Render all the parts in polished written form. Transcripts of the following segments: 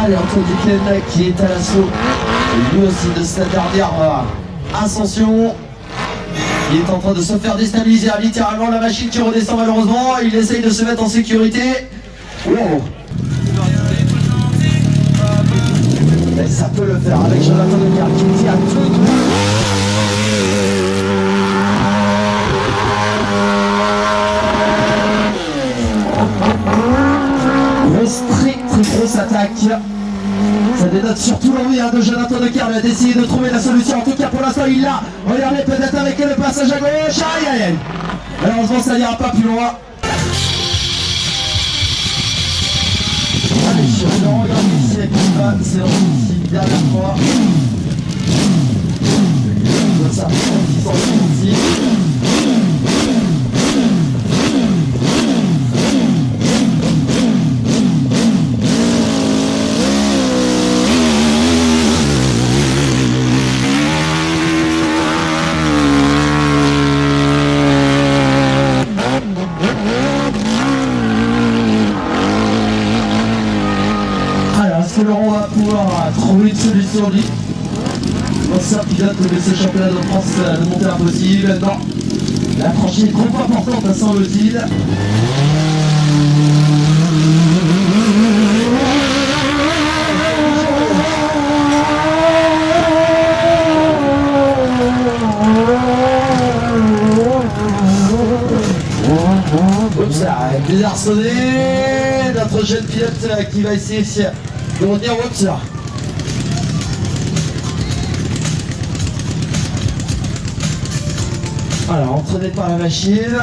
Allez, Antoine Duquesne qui est à l'assaut, lui aussi de cette dernière ascension. Il est en train de se faire déstabiliser, littéralement la machine qui redescend malheureusement. Il essaye de se mettre en sécurité. Wow. Et ça peut le faire avec Jonathan Leclerc qui tient tout. Très grosse attaque. Ça dénote surtout l'envie de Jonathan Leclerc. Il a décidé de trouver la solution. En tout cas pour l'instant il l'a. Regardez peut-être avec le passage à gauche. Aïe aïe aïe. Malheureusement ça n'ira pas plus loin. Allez, je regarde ici avec qui va. C'est une dernière fois. Ça, ils sont ici. Est-ce que Laurent va pouvoir trouver une solution lui? L'ancien pilote de ce championnat de France de monter impossible. Non, la tranchée est trop importante, semble-t-il. Oups, ça a désarçonné notre jeune pilote qui va essayer de retenir. Oups. Alors, entraîné par la machine,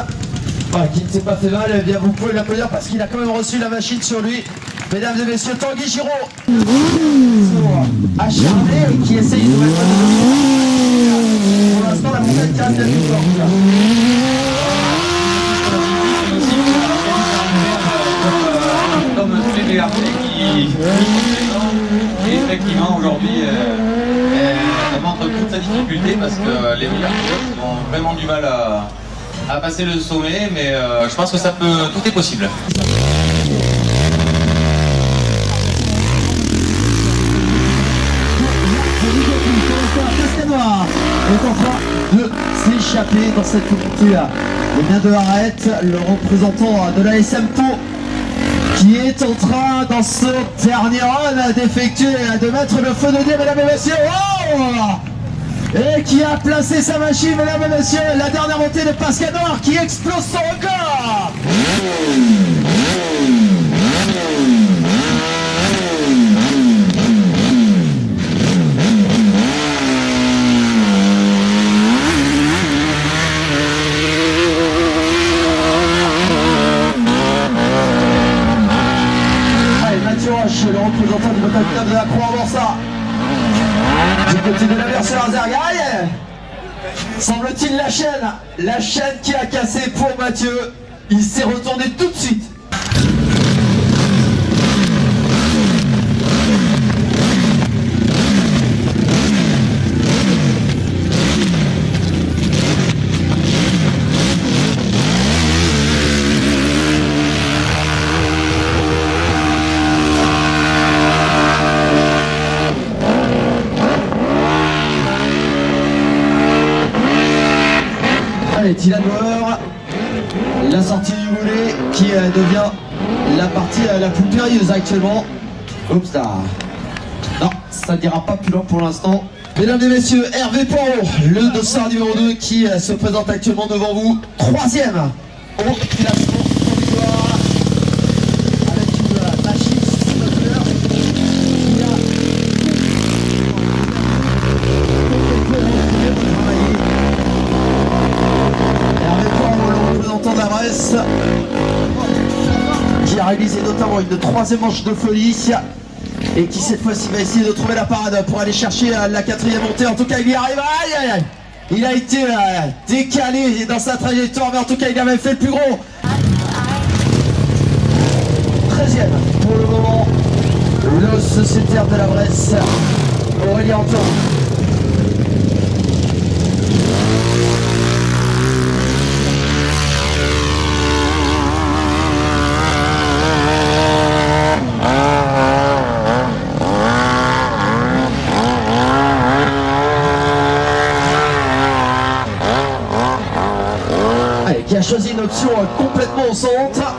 qui ne s'est pas fait mal, eh bien vous pouvez l'applaudir parce qu'il a quand même reçu la machine sur lui. Mesdames et messieurs, Tanguy Giraud, acharné, qui essaye de mettre pour l'instant la montagne qui reste la plus forte. Comme tous les BRT qui et effectivement aujourd'hui elle montre toute sa difficulté parce que les meilleurs pilotes ont vraiment du mal à passer le sommet, mais je pense que ça peut, tout est possible. Est en train de s'échapper dans cette montée. Et bien de Arrête, le représentant de la SM Pau, qui est en train dans ce dernier run d'effectuer, de mettre le feu de Dieu, mesdames et messieurs. Oh, et qui a placé sa machine, mesdames et messieurs, la dernière montée de Pascal Noir qui explose son record. Le représentant du moteur de la Croix-en-Morsa du côté de la version Azergaï. Semble-t-il la chaîne qui a cassé pour Mathieu. Il s'est retourné tout de suite. Dylan Bauer, la sortie du volet qui devient la partie la plus périlleuse actuellement. Oups là. Non, ça n'ira pas plus loin pour l'instant. Mesdames et messieurs, Hervé Poirot, le dossard numéro 2 qui se présente actuellement devant vous. Troisième au classement provisoire avec une machine sous moteur qui a de la Bresse qui a réalisé notamment une troisième manche de folie et qui cette fois-ci va essayer de trouver la parade pour aller chercher la quatrième montée. En tout cas il y arrive. Aïe aïe aïe. Il a été décalé dans sa trajectoire, mais en tout cas il avait fait le plus gros. 13e pour le moment, le sociétaire de la Bresse, Aurélien Antoine. choisi une option complètement au centre.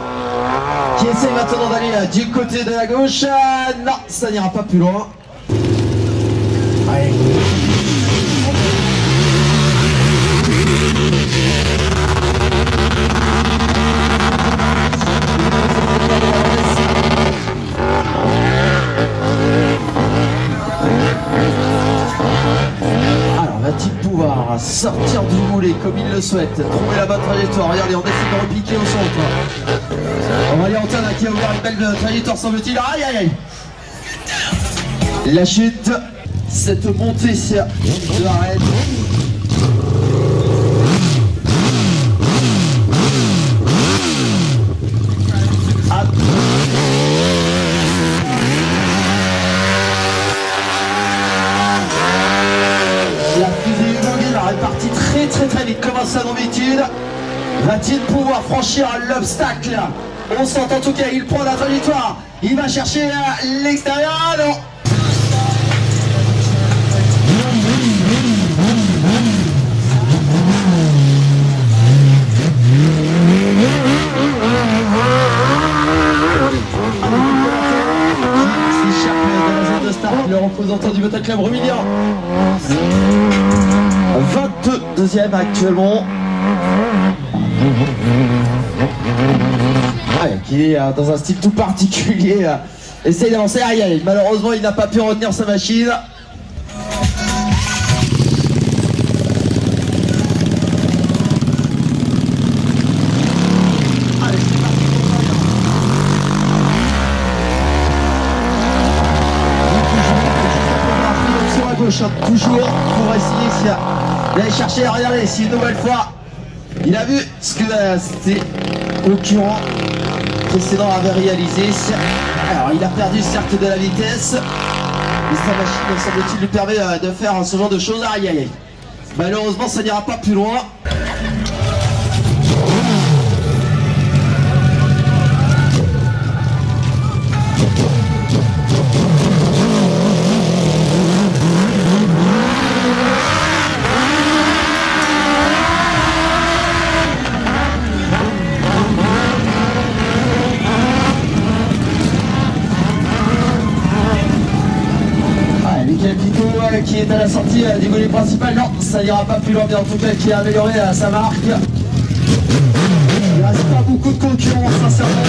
Qui essaye maintenant d'aller du côté de la gauche. Non, ça n'ira pas plus loin. Allez. Alors, va-t-il pouvoir sortir du boulet comme il le souhaite, trouver la bonne trajectoire? Regardez, on décide de repiquer au centre. On va aller en tonne qui a ouvert une belle trajectoire, semble-t-il. Aïe aïe aïe. La chute, cette montée de l'arrêt. La fusée Hugonville est partie très vite comme un sa d'habitude. Va-t-il pouvoir franchir l'obstacle? On sent en tout cas, il prend la trajectoire. Il va chercher l'extérieur. Non. S'échappe dans la zone de start, le représentant du Motor Club Romilien. 22e actuellement. Ouais, qui est dans un style tout particulier. Essaye d'avancer. Aïe aïe, malheureusement il n'a pas pu retenir sa machine. Toujours pour essayer d'aller chercher, regardez, si une nouvelle fois il a vu ce que c'était concurrent précédent avait réalisé. Alors il a perdu certes de la vitesse, mais sa machine semble-t-il lui permet de faire ce genre de choses. Aïe aïe aïe. Malheureusement ça n'ira pas plus loin. Qui est à la sortie du volet principal, non, ça n'ira pas plus loin, mais en tout cas qui a amélioré sa marque. Il ne reste pas beaucoup de concurrents, sincèrement.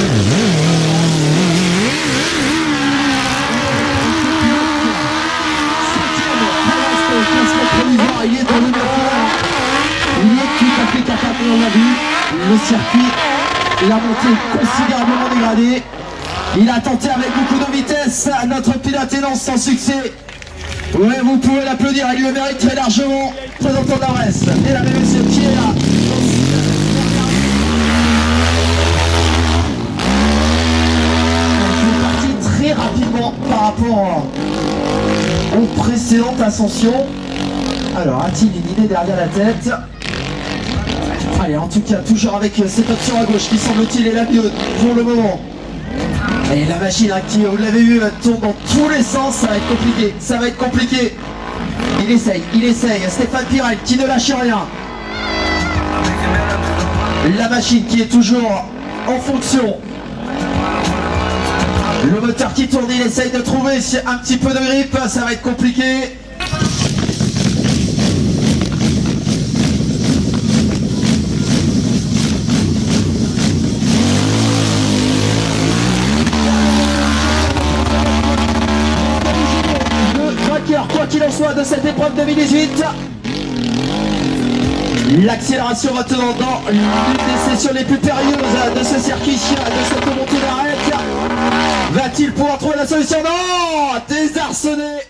Il est dans le numéro. Il est tout à fait capable, on l'a vu. Le circuit, la montée est considérablement dégradée. Il a tenté avec beaucoup de vitesse notre pilote et non sans succès. Oui, vous pouvez l'applaudir, il le mérite très largement. Présentant de la Resse, mesdames et messieurs, qui est là? Il est parti très rapidement par rapport aux précédentes ascensions. Alors, a-t-il une idée derrière la tête? Allez, en tout cas, toujours avec cette option à gauche qui semble-t-il est la mieux pour le moment. Et la machine qui, vous l'avez vu, tourne dans tous les sens, ça va être compliqué, ça va être compliqué. Il essaye, Stéphane Pirel qui ne lâche rien. La machine qui est toujours en fonction. Le moteur qui tourne, il essaye de trouver un petit peu de grippe, ça va être compliqué. Quoi qu'il en soit de cette épreuve 2018, l'accélération maintenant dans l'une des sessions les plus périlleuses de ce circuit, de cette montée d'arrêt. Va-t-il pouvoir trouver la solution? Non, désarçonné.